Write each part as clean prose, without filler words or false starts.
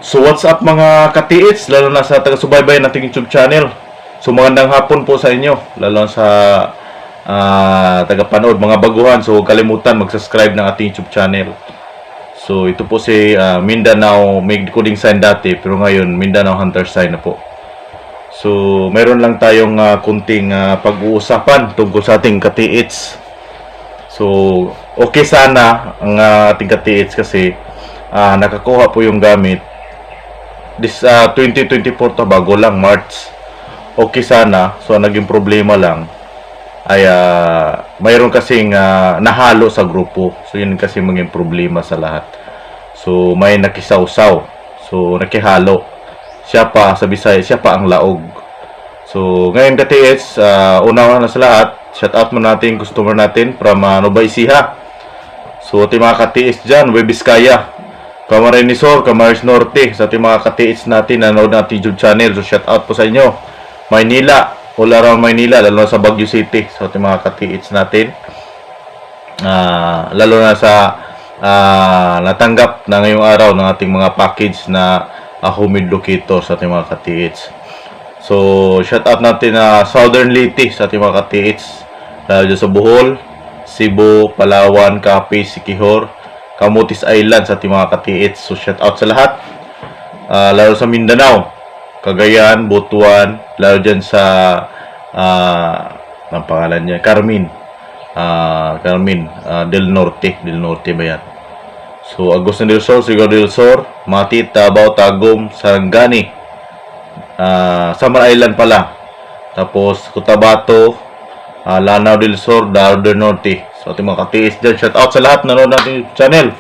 So what's up mga ka-TH, lalo na sa taga-subaybay nating YouTube channel. So magandang hapon po sa inyo, lalo na sa taga-panood, mga baguhan. So huwag kalimutan mag-subscribe ng ating YouTube channel. So ito po si Mindanao, may coding sign dati, pero ngayon Mindanao Hunter sign na po. So mayroon lang tayong kunting pag-uusapan tungkol sa ating ka-TH. So okay sana ang ating ka-TH kasi nakakuha po yung gamit. This 2024 to, bago lang, March. Okay sana. So naging problema lang ay mayroon kasing nahalo sa grupo. So yun kasi maging problema sa lahat. So may nakisawsaw. So nakihalo. Siya pa sa Bisaya, siya pa ang laog. So ngayon ka-TH, una na sa lahat, shout out mo natin customer natin from Nueva Ecija. So ating mga ka-TH dyan, Webiskaya, Camarines Sur, Camarines Norte, sa ating mga ka-TH natin na nanood ng ating YouTube channel. So shout out po sa inyo. Maynila, all around Maynila, lalo na sa Baguio City, sa ating mga ka-TH natin. Lalo na sa natanggap na ngayong araw ng ating mga package na humid locator sa ating mga ka-TH. So shout out natin na Southern Leyte sa ating mga ka-TH, lalo sa Bohol, Cebu, Palawan, Capiz, Siquijor, Camotes Island sa ating mga ka-TH. So shout out sa lahat, lalo sa Mindanao, Cagayan, Butuan, lalo dyan sa ang pangalan niya, Carmen del Norte ba yan? So Agusan del Sur, Surigao del Sur, Mati, Tabao, Tagum, Sarangani, Samar Island pala, tapos Cotabato, Lanao del Sur, Davao del Norte. So ating mga ka-TH dyan, shout out sa lahat na nanonood natin yung channel.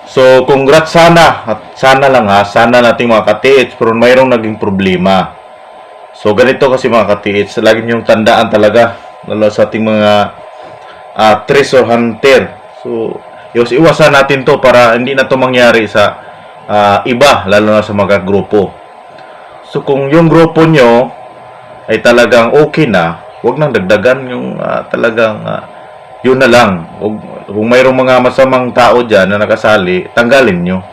So congrats sana, at sana lang sana nating mga ka-TH, pero mayroong naging problema. So ganito kasi mga ka-TH, lagi niyong tandaan talaga, lalo sa ating mga treasure hunter. So iwasan natin to para hindi na to mangyari sa iba, lalo na sa mga grupo. So kung yung grupo nyo ay talagang okay na, huwag nang dagdagan yung talagang yun na lang. Kung mayroong mga masamang tao dyan na nakasali, tanggalin nyo.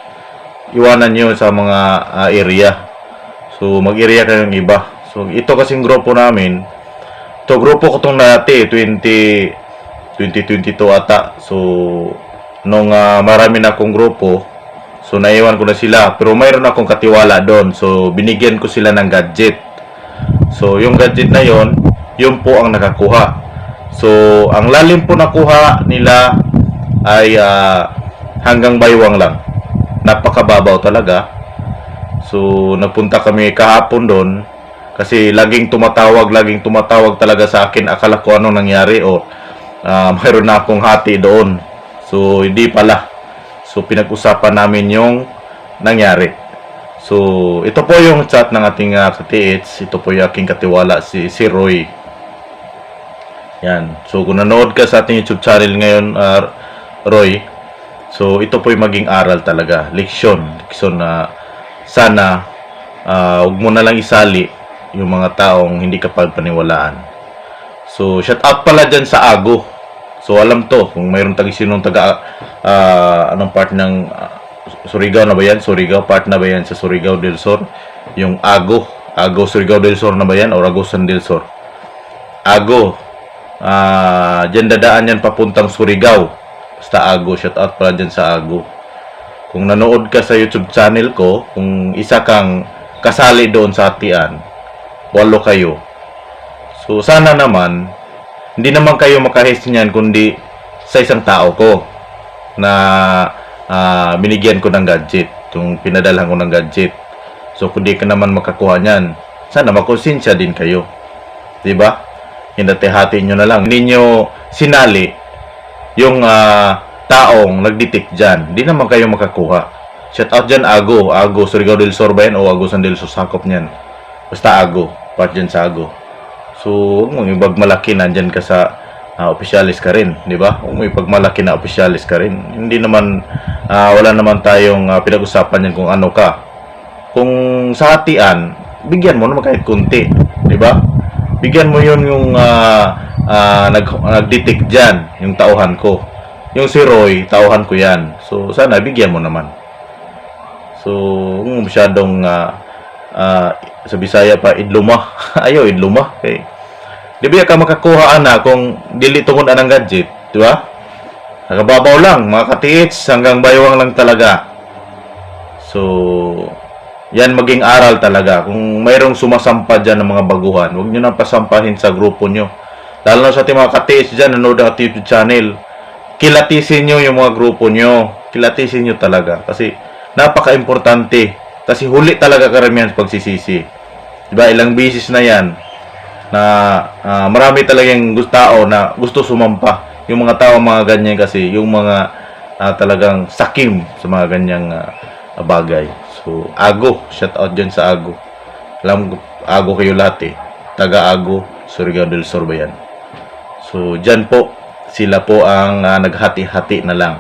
Iwanan nyo sa mga area. So mag-area kayo ng iba. So ito kasing grupo namin, to grupo ko itong dati 2022 ata. So nung marami na akong grupo, so naiwan ko na sila, pero mayroon akong katiwala doon. So binigyan ko sila ng gadget. So yung gadget na yon, yun po ang nakakuha. So ang lalim po nakuha nila ay hanggang baywang lang. Napakababaw talaga. So nagpunta kami kahapon doon kasi laging tumatawag talaga sa akin. Akala ko anong nangyari o mayroon na akong hati doon. So hindi pala. So pinag-usapan namin yung nangyari. So ito po yung chat ng ating ka-TH. Ito po yung aking katiwala, si Roy. Yan. So kung nanood ka sa ating YouTube channel ngayon, Roy, so ito po yung maging aral talaga, leksyon na sana huwag mo na lang isali yung mga taong hindi ka pagpaniwalaan. So shout out pala dyan sa Ago. So alam to, kung mayroong sinong taga anong part ng Surigao na ba yan? Surigao, part na ba yan sa Surigao del Sur? Yung Ago Surigao del Sur na ba yan? O Agusan del Sur? Ago, dyan dadaan yan papuntang Surigao, basta Ago. Shout out pala dyan sa Ago. Kung nanood ka sa YouTube channel ko, kung isa kang kasali doon sa hatian, 8 kayo. So sana naman hindi naman kayo makahes niyan, kundi sa isang tao ko na binigyan ko ng gadget, yung pinadalhan ko ng gadget. So kung di ka naman makakuha niyan, sana makonsensya din kayo, di ba? Hinati-hati nyo na lang. Hindi nyo sinali yung taong nag-detect dyan. Hindi naman kayo makakuha. Shout out dyan, Ago, Surigao del Sur ba yan? O Agusan del Sur, sakop nyan. Basta Ago, part dyan sa Ago. So huwag mong ipagmalaki, nandyan ka sa opisyalis ka rin, di ba? Huwag mong ipagmalaki na opisyalis ka rin. Hindi naman, wala naman tayong pinag-usapan yan kung ano ka. Kung sa hatian, bigyan mo naman kahit kunti, di ba? Bigyan mo yun yung nag-detect dyan, yung tauhan ko. Yung si Roy, tauhan ko yan. So sana bigyan mo naman. So So, kung masyadong sa Bisaya pa idluma. Ayo idluma. Okay. Di ba ka makakuha ana kung dili tungod anang gadget, di ba? Nakababaw lang, mga katiits, hanggang baywang lang talaga. So, yan maging aral talaga. Kung mayroong sumasampa dyan ng mga baguhan, huwag nyo nang pasampahin sa grupo nyo. Lalo na sa ating mga katiits dyan, nanood ang YouTube channel. Kilatisin nyo yung mga grupo nyo. Kilatisin nyo talaga. Kasi, napaka-importante. Kasi huli talaga karamihan sa pagsisisi. Diba, ilang bisis na yan na marami talagang tao na gusto sumampa. Yung mga tao mga ganyan kasi, yung mga talagang sakim sa mga ganyang bagay. So, Ago, shout out dyan sa Ago. Alam ko, Ago kayo lahat eh. Taga Ago, Surigao del Sur ba yan? So, dyan po, sila po ang naghati-hati na lang.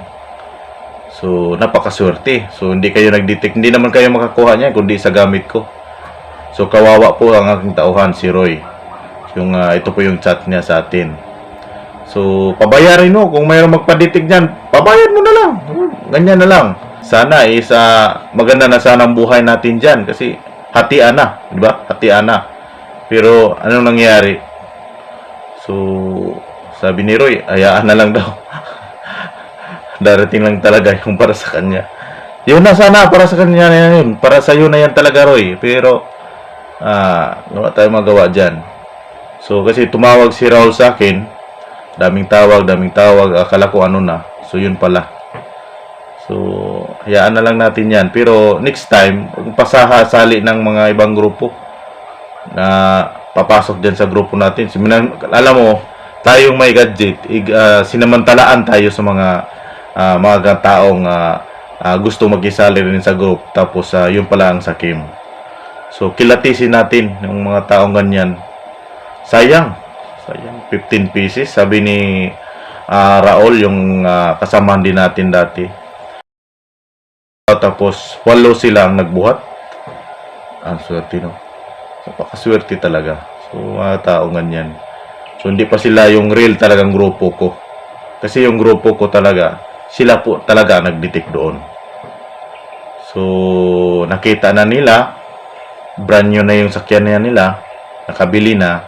So, napakaswerte. So, hindi kayo nag-detect. Hindi naman kayo makakuha niya, kundi sa gamit ko. So, kawawa po ang aking tauhan, si Roy. Yung, ito po yung chat niya sa atin. So, pabayarin mo. Kung mayroong magpa-detect dyan, pabayad mo na lang. Ganyan na lang. Sana maganda na sana ang buhay natin dyan. Kasi, hatian na. Diba? Hatian na. Pero, anong nangyari? So, sabi ni Roy, hayaan na lang daw. Darating lang talaga yung para sa kanya. Yun na sana, para sa kanya na yun. Para sa iyo na yan talaga, Roy. Pero, wala tayong magawa dyan. So, kasi tumawag si Raul sa akin. Daming tawag. Akala ko ano na. So, yun pala. So, hayaan na lang natin yan. Pero, next time, kung pasahasali ng mga ibang grupo na papasok dyan sa grupo natin. Alam mo, tayong may gadget, sinamantalaan tayo sa mga taong gusto mag-isali rin sa group. Tapos, yun pala ang sakim. So, kilatisin natin yung mga taong ganyan. Sayang 15 pieces. Sabi ni Raul, yung kasamahan din natin dati. Tapos, 8 sila ang nagbuhat. Ang swerte, no? Napakaswerte talaga. So, mga taong ganyan. So, hindi pa sila yung real talagang grupo ko. Kasi yung grupo ko talaga, sila po talaga nag-detect doon. So, nakita na nila, brand new na yung sakyan nila, nakabili na,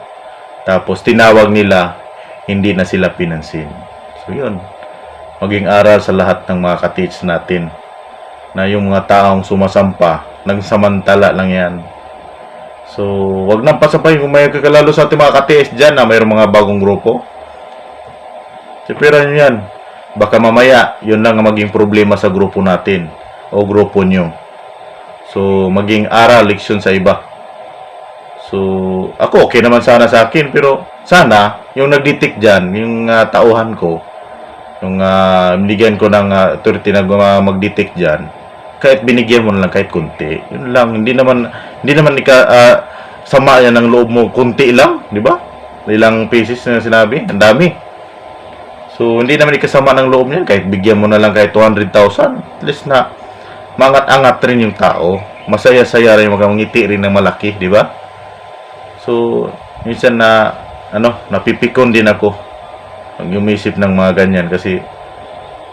tapos tinawag nila, hindi na sila pinansin. So, yun. Maging aral sa lahat ng mga ka-teach natin na yung mga taong sumasampa, nagsamantala lang yan. So, wag nang pasapahin kung may kakalalo sa ating mga ka-TS dyan na mayroong mga bagong grupo. Sipiran nyo yan. Baka mamaya, yun lang ang maging problema sa grupo natin o grupo nyo. So, maging aral, leksyon sa iba. So, ako okay naman sana sa akin, pero sana, yung nag-detect dyan, yung tauhan ko, yung binigyan ko ng authority na mag-detect dyan, kahit binigyan mo na lang kahit kunti. Yun lang, hindi naman sama yan ng loob mo, kunti lang, di ba? Ilang pieces na sinabi, ang dami. So, hindi naman ikasama ng loob niyan, kahit bigyan mo na lang kahit 200,000, at least na mangat-angat rin yung tao, masaya-saya rin, magangiti rin ng malaki, di ba? So, minsan napipikon din ako pag umisip ng mga ganyan kasi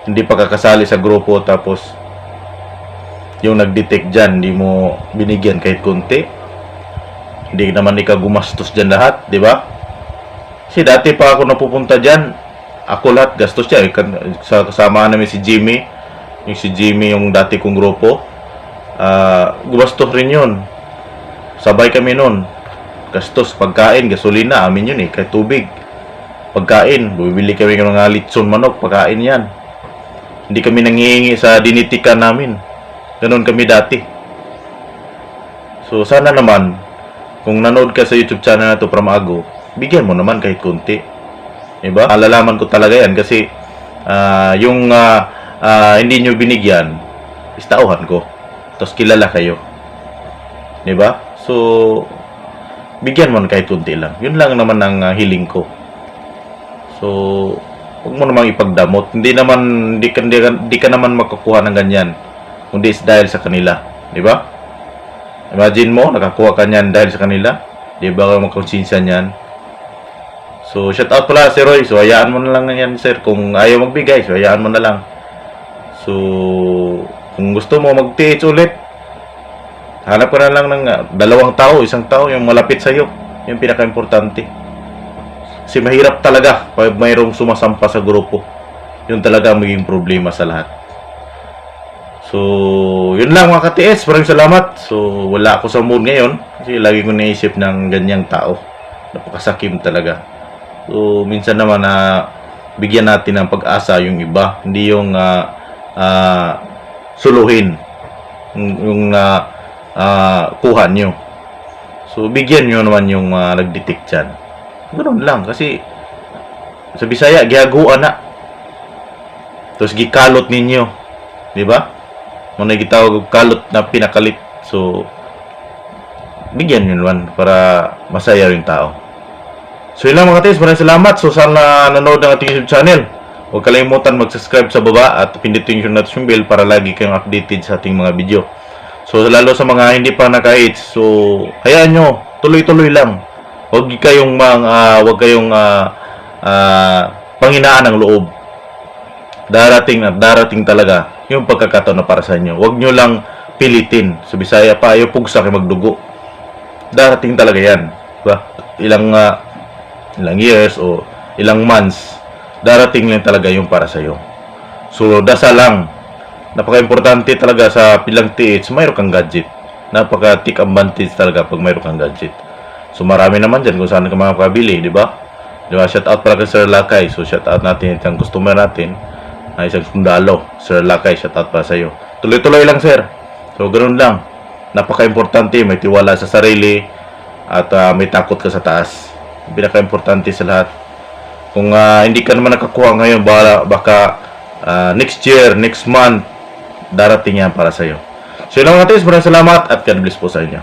hindi pa kakasali sa grupo tapos yung nag-detect dyan, hindi mo binigyan kahit konti. Hindi naman ikaw gumastos dyan lahat, di ba? Kasi dati pa ako napupunta dyan, ako lahat gastos dyan. Kasama namin si Jimmy, yung dati kong grupo. Gumastos rin yun. Sabay kami nun. Gastos, pagkain, gasolina, amin yun kahit tubig. Pagkain, bumibili kami ng mga litson manok, pagkain yan. Hindi kami nangihingi sa dinitikan namin. Ganon kami dati. So, sana naman, kung nanood ka sa YouTube channel na to from Ago, bigyan mo naman kahit konti. Diba? Alalaman ko talaga yan kasi yung hindi nyo binigyan, istauhan ko. Tapos kilala kayo. Diba? So, bigyan mo kahit kunti lang. Yun lang naman ang hiling ko. So, huwag mo namang ipagdamot. Hindi ka naman makakuha ng ganyan. Kundi dahil sa kanila. Di ba? Imagine mo, nakakuha ka niyan dahil sa kanila. Di ba kayo magkonsensya niyan? So, shout out pala si Roy. So, hayaan mo na lang yan, sir. Kung ayaw magbigay, so hayaan mo na lang. So, kung gusto mo mag-TH ulit, Hanap ka na lang ng dalawang tao, isang tao yung malapit sa iyo. Yung pinaka-importante. Kasi mahirap talaga pag mayroong sumasampa sa grupo. Yun talaga ang maging problema sa lahat. So, yun lang mga ka-TS. Maraming salamat. So, wala ako sa mood ngayon. Kasi lagi ko naisip ng ganyang tao. Napakasakim talaga. So, minsan naman na bigyan natin ng pag-asa yung iba. Hindi yung suluhin. Yung kuha nyo. So, bigyan nyo naman yung nag-detect dyan. Ganoon lang. Kasi, sa Bisaya, gihaguan na. Tapos, gikalot ninyo. Diba? Muna gitawag kalot na pinakalit. So, bigyan nyo naman para masaya yung tao. So, yun lang mga tis. Maraming salamat. So, sana nanood ng ating YouTube channel. Huwag kalimutan mag-subscribe sa baba at pindutin yung notification bell para lagi kayong updated sa ating mga video. So, lalo sa mga hindi pa naka-hits, so, hayaan nyo. Tuloy-tuloy lang. Huwag kayong panghinaan ng loob. Darating at darating talaga yung pagkakataon na para sa inyo. Huwag nyo lang pilitin. Sa Bisaya pa, ayaw pugsa kayo magdugo. Darating talaga yan. Diba? Ilang years o ilang months, darating lang talaga yung para sa iyo. So, dasal lang. Napaka-importante talaga sa pilang TH, mayroon kang gadget. Napaka-take advantage talaga pag mayroon kang gadget. So, marami naman dyan kung saan ka makakabili, di ba? Di ba? Shout out pala kay Sir Lakay. So, shout out natin itong customer natin. Isang sundalo, Sir Lakay, shout out para sa iyo. Tuloy-tuloy lang, sir. So, ganoon lang. Napaka-importante, may tiwala sa sarili at may takot ka sa taas. Pinaka-importante sa lahat. Kung hindi ka naman nakakuha ngayon, baka next year, next month, darating yan para sa iyo. So, yun lang mga tis, maraming salamat at God bless po sa inyo.